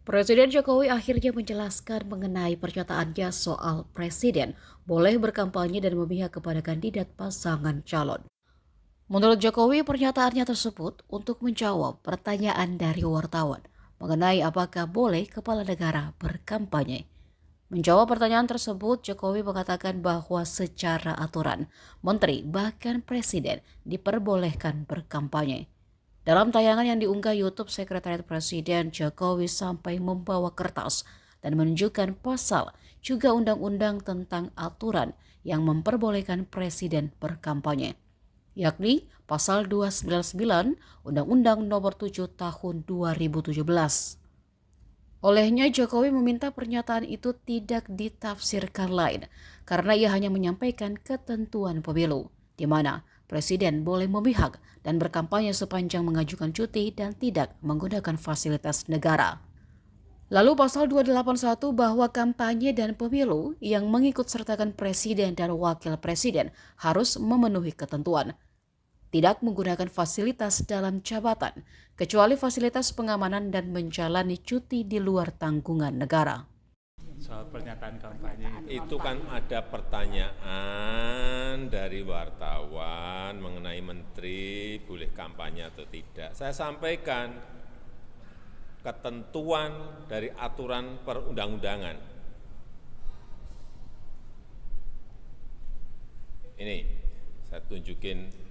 Presiden Jokowi akhirnya menjelaskan mengenai pernyataannya soal presiden boleh berkampanye dan memihak kepada kandidat pasangan calon. Menurut Jokowi, pernyataannya tersebut untuk menjawab pertanyaan dari wartawan mengenai apakah boleh kepala negara berkampanye. Menjawab pertanyaan tersebut, Jokowi mengatakan bahwa secara aturan, menteri bahkan presiden diperbolehkan berkampanye. Dalam tayangan yang diunggah YouTube Sekretariat Presiden, Jokowi sampai membawa kertas dan menunjukkan pasal juga undang-undang tentang aturan yang memperbolehkan presiden berkampanye, yakni pasal 299 Undang-Undang Nomor 7 Tahun 2017. Olehnya, Jokowi meminta pernyataan itu tidak ditafsirkan lain karena ia hanya menyampaikan ketentuan pemilu, di mana presiden boleh memihak dan berkampanye sepanjang mengajukan cuti dan tidak menggunakan fasilitas negara. Lalu pasal 281 bahwa kampanye dan pemilu yang mengikut sertakan presiden dan wakil presiden harus memenuhi ketentuan. Tidak menggunakan fasilitas dalam jabatan, kecuali fasilitas pengamanan dan menjalani cuti di luar tanggungan negara. Soal pernyataan kampanye itu kan ada pertanyaan dari wartawan mengenai menteri boleh kampanye atau tidak. Saya sampaikan ketentuan dari aturan perundang-undangan. Ini saya tunjukin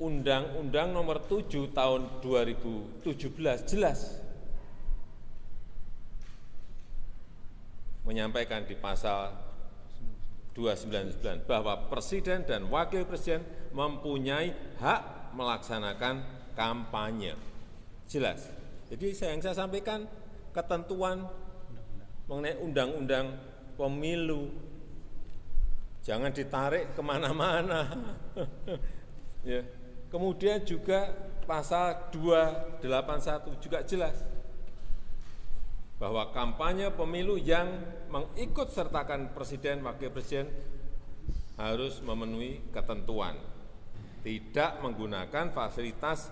Undang-Undang Nomor 7 Tahun 2017 jelas menyampaikan di pasal 299 bahwa presiden dan wakil presiden mempunyai hak melaksanakan kampanye. Jelas. Jadi yang saya sampaikan ketentuan mengenai undang-undang pemilu. Jangan ditarik kemana-mana. Ya. Kemudian juga pasal 281 juga jelas bahwa kampanye pemilu yang mengikut sertakan presiden, wakil presiden harus memenuhi ketentuan, tidak menggunakan fasilitas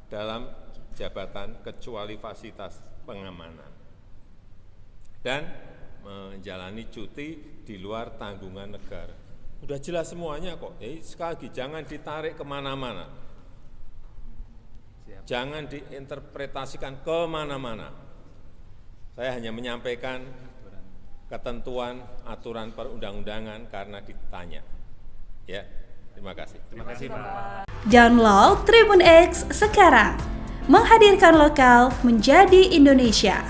dalam jabatan kecuali fasilitas pengamanan, dan menjalani cuti di luar tanggungan negara. Udah jelas semuanya kok. Sekali lagi, jangan ditarik kemana-mana, jangan diinterpretasikan kemana-mana. Saya hanya menyampaikan ketentuan aturan perundang-undangan karena ditanya. Ya, terima kasih. Terima kasih, Pak. Download Tribun X sekarang, menghadirkan lokal menjadi Indonesia.